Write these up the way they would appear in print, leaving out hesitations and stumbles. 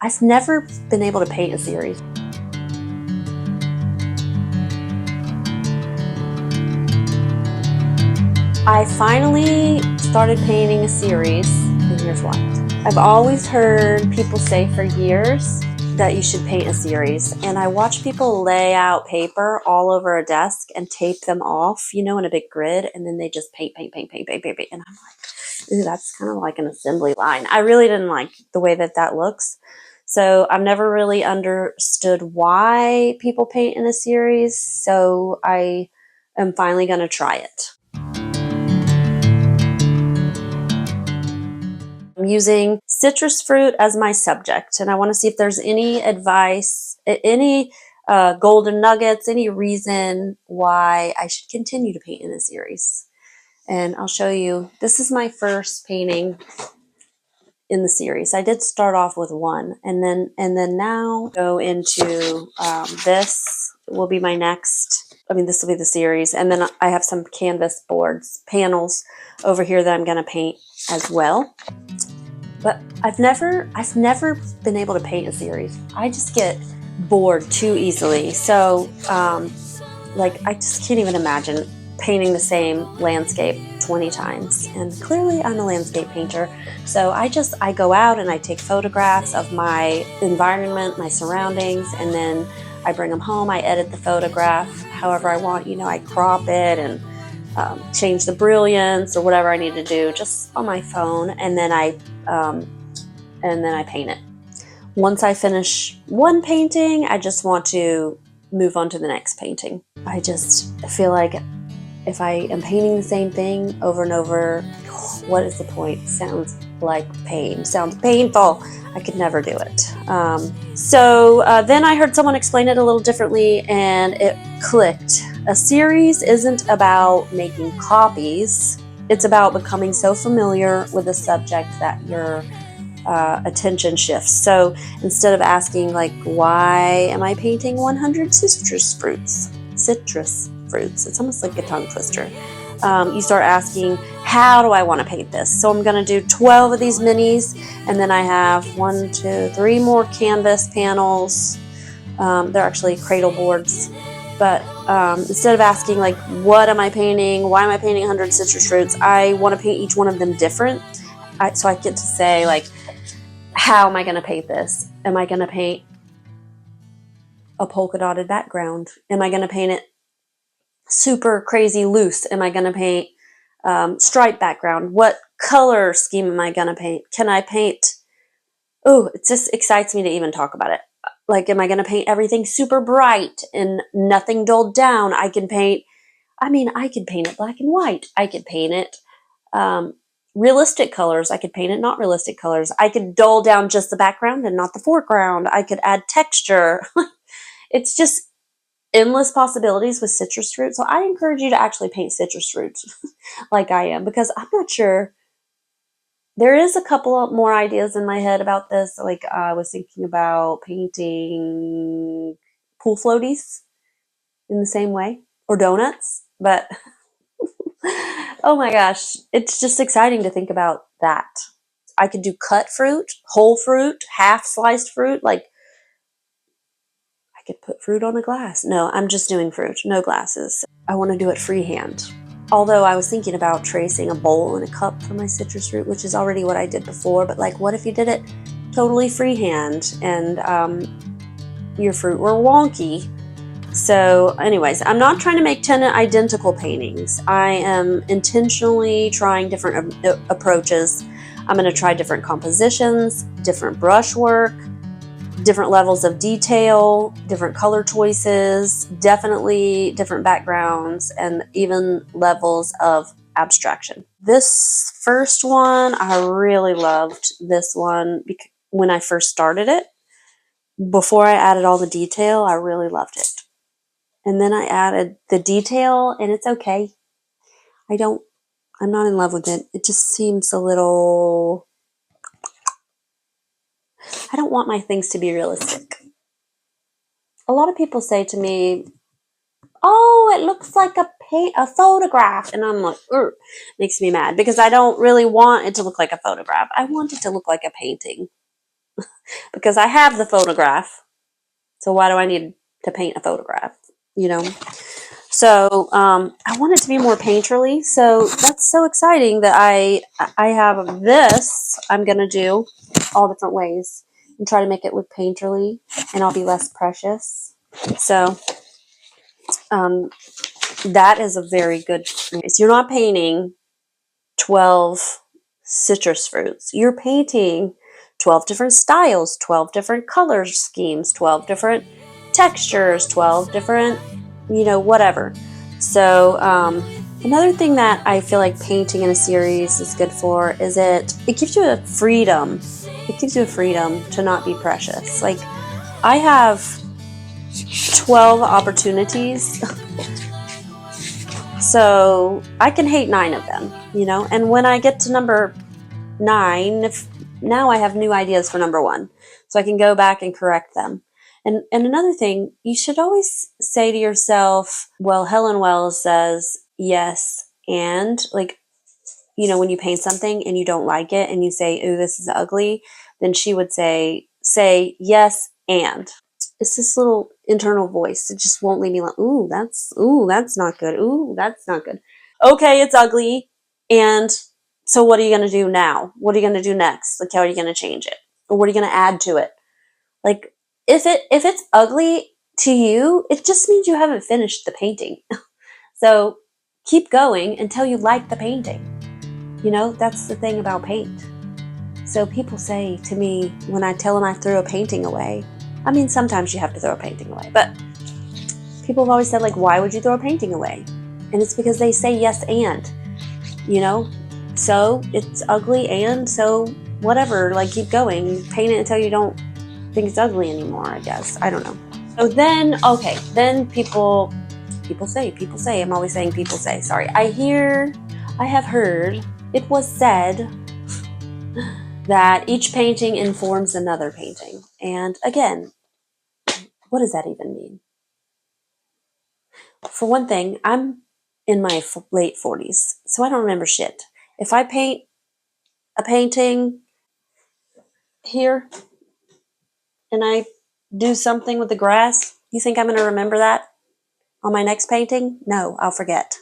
I've never been able to paint a series. I finally started painting a series, and here's why. I've always heard people say for years that you should paint a series, and I watch people lay out paper all over a desk and tape them off, you know, in a big grid, and then they just paint, and I'm like, ooh, that's kind of like an assembly line. I really didn't like the way that looks. So I've never really understood why people paint in a series, so I am finally going to try it. I'm using citrus fruit as my subject, and I want to see if there's any advice, any golden nuggets, any reason why I should continue to paint in a series. And I'll show you, this is my first painting in the series. I did start off with one, and then now go into this will be my next. I mean, this will be the series, and then I have some canvas boards, panels over here that I'm going to paint as well. But I've never been able to paint a series. I just get bored too easily. So, like, I just can't even imagine painting the same landscape 20 times. And clearly I'm a landscape painter. So I go out and I take photographs of my environment, my surroundings, and then I bring them home. I edit the photograph however I want. You know, I crop it and change the brilliance or whatever I need to do just on my phone, and then I paint it. Once I finish one painting, I just want to move on to the next painting. I just feel like if I am painting the same thing over and over, what is the point? Sounds like pain. Sounds painful. I could never do it. So then I heard someone explain it a little differently, and it clicked. A series isn't about making copies. It's about becoming so familiar with a subject that your attention shifts. So instead of asking, like, why am I painting 100 citrus fruits? It's almost like a tongue twister. You start asking, how do I want to paint this? So I'm going to do 12 of these minis, and then I have 1, 2, 3 more canvas panels. They're actually cradle boards. But instead of asking, like, what am I painting? Why am I painting 100 citrus fruits? I want to paint each one of them different. So I get to say, like, how am I going to paint this? Am I going to paint a polka dotted background? Am I going to paint it super crazy loose? Am I going to paint stripe background? What color scheme am I going to paint? Can I paint? Oh, it just excites me to even talk about it. Like, am I going to paint everything super bright and nothing dulled down? I could paint it black and white. I could paint it realistic colors. I could paint it not realistic colors. I could dull down just the background and not the foreground. I could add texture. It's just endless possibilities with citrus fruit. So I encourage you to actually paint citrus fruits like I am, because I'm not sure. There is a couple of more ideas in my head about this. Like, I was thinking about painting pool floaties in the same way, or donuts, but oh my gosh, it's just exciting to think about that. I could do cut fruit, whole fruit, half sliced fruit. Like, I could put fruit on a glass. No, I'm just doing fruit, no glasses. I want to do it freehand. Although I was thinking about tracing a bowl and a cup for my citrus fruit, which is already what I did before, but, like, what if you did it totally freehand and your fruit were wonky? So anyways, I'm not trying to make 10 identical paintings. I am intentionally trying different approaches. I'm going to try different compositions, different brushwork, different levels of detail, different color choices, definitely different backgrounds, and even levels of abstraction. This first one, I really loved this one when I first started it. Before I added all the detail, I really loved it. And then I added the detail, and it's okay. I'm not in love with it. It just seems a little, I don't want my things to be realistic. A lot of people say to me, oh, it looks like a photograph. And I'm like, ugh, makes me mad, because I don't really want it to look like a photograph. I want it to look like a painting. because I have the photograph. So why do I need to paint a photograph? You know? So I want it to be more painterly. So that's so exciting that I have this. I'm going to do all different ways and try to make it look painterly, and I'll be less precious. So that is a very good. So you're not painting 12 citrus fruits. You're painting 12 different styles, 12 different color schemes, 12 different textures, 12 different, whatever. So another thing that I feel like painting in a series is good for is it gives you a freedom. It gives you a freedom to not be precious. Like, I have 12 opportunities. So I can hate 9 of them, and when I get to number 9, now I have new ideas for number 1, so I can go back and correct them. And another thing, you should always say to yourself, well, Helen Wells says yes, and like, when you paint something and you don't like it and you say, ooh, this is ugly, then she would say yes, and. It's this little internal voice. It just won't leave me alone. Ooh, that's not good. Ooh, that's not good. Okay, it's ugly. And so what are you going to do now? What are you going to do next? Like, how are you going to change it? Or what are you going to add to it? Like, if it's ugly to you, it just means you haven't finished the painting. So keep going until you like the painting. That's the thing about paint. So people say to me when I tell them I threw a painting away, I mean, sometimes you have to throw a painting away, but people have always said, like, why would you throw a painting away? And it's because they say yes and, so it's ugly and so whatever, like, keep going. Paint it until you don't think it's ugly anymore, I guess. I don't know. So then, okay, then people say, I'm always saying people say, sorry. I have heard, it was said that each painting informs another painting. And again, what does that even mean? For one thing, I'm in my late 40s, so I don't remember shit. If I paint a painting here and I do something with the grass, you think I'm going to remember that on my next painting? No, I'll forget.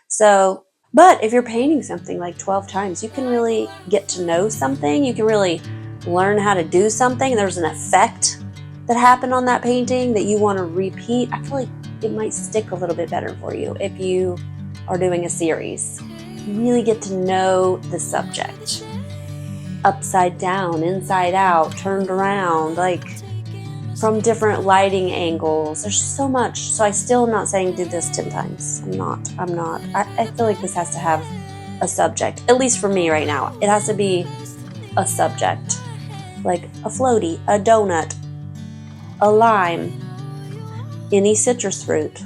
So, but if you're painting something like 12 times, you can really get to know something. You can really learn how to do something. There's an effect that happened on that painting that you want to repeat. I feel like it might stick a little bit better for you if you are doing a series. You really get to know the subject. Upside down, inside out, turned around, like from different lighting angles. There's so much. So I still am not saying do this 10 times. I'm not. I feel like this has to have a subject, at least for me right now. It has to be a subject, like a floaty, a donut, a lime, any citrus fruit.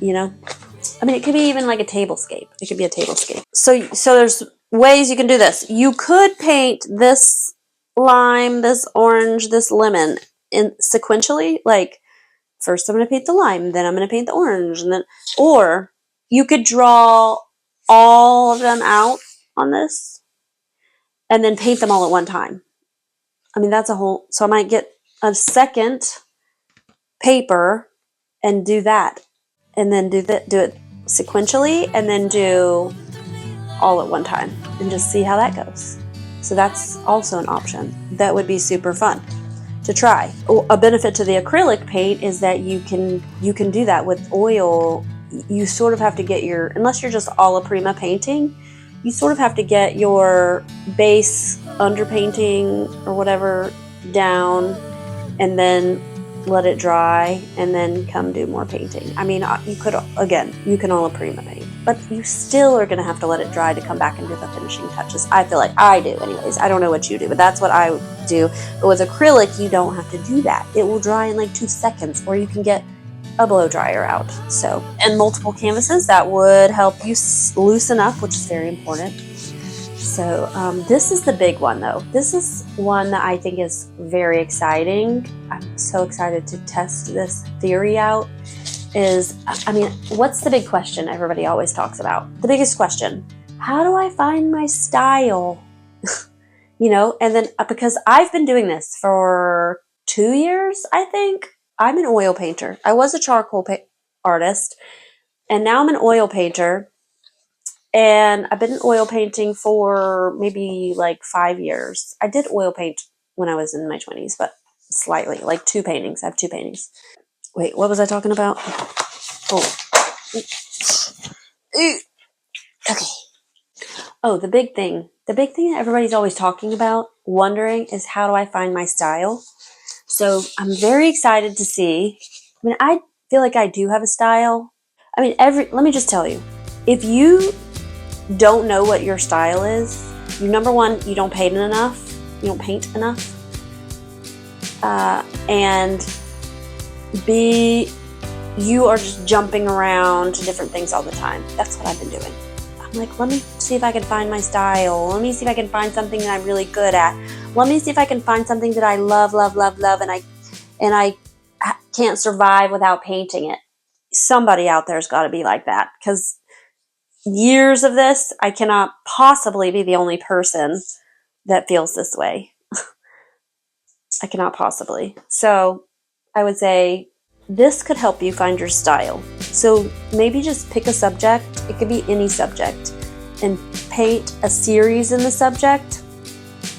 I mean, it could be even like a tablescape. It could be a tablescape. So there's ways you can do this. You could paint this lime, this orange, this lemon in sequentially. Like, first I'm going to paint the lime, then I'm going to paint the orange, and then, or you could draw all of them out on this and then paint them all at one time. I mean, that's a whole. So I might get a second paper and do that, and then do it sequentially, and then do all at one time and just see how that goes. So that's also an option. That would be super fun to try. A benefit to the acrylic paint is that you can do that with oil. You sort of have to get unless you're just alla prima painting, you sort of have to get your base underpainting or whatever down and then let it dry and then come do more painting. I mean, you can alla prima paint, but you still are going to have to let it dry to come back and do the finishing touches. I feel like I do anyways. I don't know what you do, but that's what I do. But with acrylic, you don't have to do that. It will dry in like 2 seconds, or you can get a blow dryer out. So, and multiple canvases, that would help you loosen up, which is very important. So this is the big one, though. This is one that I think is very exciting. I'm so excited to test this theory out. What's the big question everybody always talks about? The biggest question: how do I find my style? you know, and then because I've been doing this for 2 years, I think. I'm an oil painter. I was a charcoal artist, and now I'm an oil painter. And I've been oil painting for maybe like 5 years. I did oil paint when I was in my 20s, but slightly, like 2 paintings. I have 2 paintings. Wait, what was I talking about? Oh. Okay. Oh, the big thing. The big thing that everybody's always talking about, wondering, is how do I find my style? So I'm very excited to see. I mean, I feel like I do have a style. I mean, let me just tell you, if you don't know what your style is, number one, you don't paint enough. You don't paint enough. And B, you are just jumping around to different things all the time. That's what I've been doing. I'm like, let me see if I can find my style. Let me see if I can find something that I'm really good at. Let me see if I can find something that I love, and I can't survive without painting it. Somebody out there's got to be like that, because years of this, I cannot possibly be the only person that feels this way. I cannot possibly. So I would say this could help you find your style. So maybe just pick a subject. It could be any subject, and paint a series in the subject.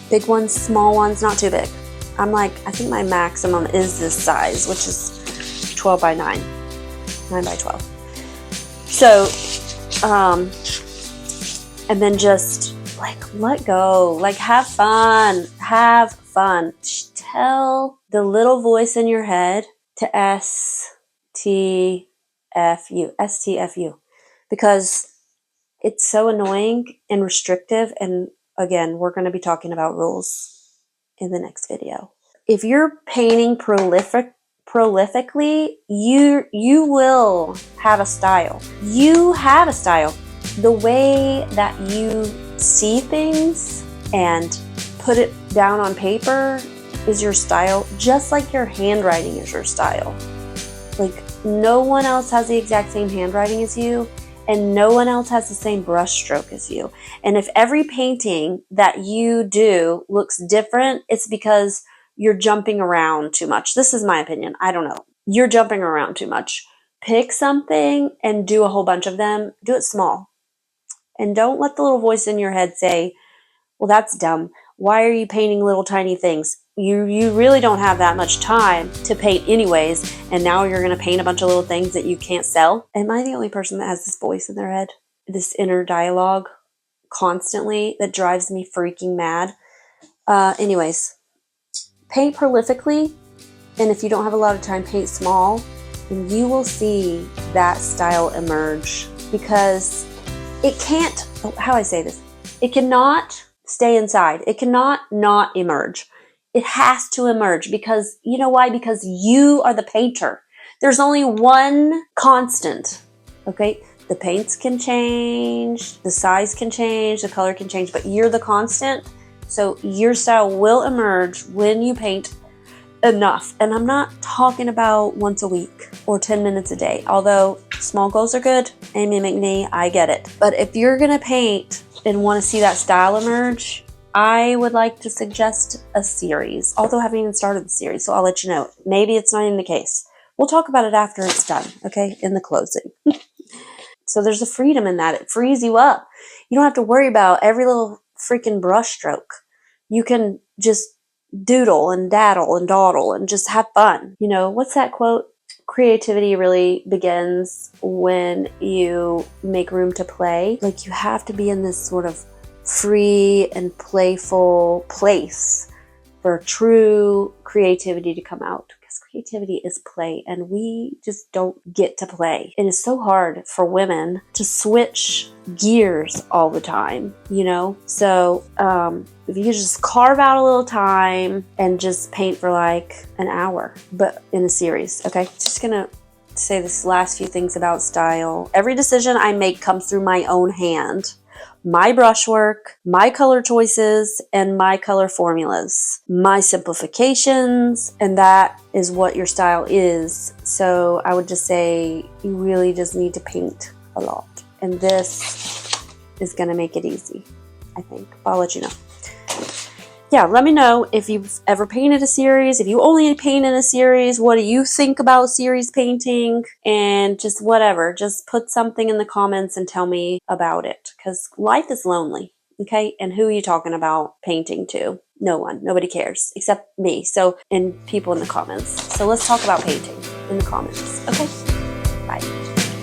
Big ones, small ones, not too big. I think my maximum is this size, which is 12 by 9. 9 by 12. So, and then just let go, have fun, Tell the little voice in your head to STFU, because it's so annoying and restrictive. And again, we're going to be talking about rules in the next video. If you're painting prolifically, you will have a style. You have a style. The way that you see things and put it down on paper is your style, just like your handwriting is your style. No one else has the exact same handwriting as you, and no one else has the same brush stroke as you. And if every painting that you do looks different, it's because you're jumping around too much. This is my opinion. I don't know. You're jumping around too much. Pick something and do a whole bunch of them. Do it small. And don't let the little voice in your head say, well, that's dumb. Why are you painting little tiny things? You really don't have that much time to paint anyways, and now you're going to paint a bunch of little things that you can't sell? Am I the only person that has this voice in their head? This inner dialogue constantly that drives me freaking mad? Anyways, paint prolifically, and if you don't have a lot of time, paint small, and you will see that style emerge, because it can't, how I say this, it cannot stay inside. It cannot not emerge. It has to emerge, because you know why? Because you are the painter. There's only one constant, okay? The paints can change, the size can change, the color can change, but you're the constant. So your style will emerge when you paint enough. And I'm not talking about once a week or 10 minutes a day, although small goals are good. Amy McNee, I get it. But if you're gonna paint and want to see that style emerge, I would like to suggest a series, although I haven't even started the series, so I'll let you know. Maybe it's not even the case. We'll talk about it after it's done, okay, in the closing. So there's a freedom in that. It frees you up. You don't have to worry about every little freaking brush stroke. You can just doodle and daddle and dawdle and just have fun. You know, what's that quote? Creativity really begins when you make room to play. You have to be in this sort of free and playful place for true creativity to come out, because creativity is play, and we just don't get to play. And it's so hard for women to switch gears all the time, you know? So if you just carve out a little time and just paint for an hour, but in a series, okay? Just gonna say this last few things about style. Every decision I make comes through my own hand. My brushwork, my color choices, and my color formulas, my simplifications, and that is what your style is. So I would just say you really just need to paint a lot. And this is going to make it easy, I think. I'll let you know. yeah, let me know if you've ever painted a series, if you only paint in a series, what do you think about series painting, and just whatever. Just put something in the comments and tell me about it, because life is lonely, okay? And who are you talking about painting to? No one. Nobody cares except me. So, and people in the comments. So let's talk about painting in the comments, okay? Bye.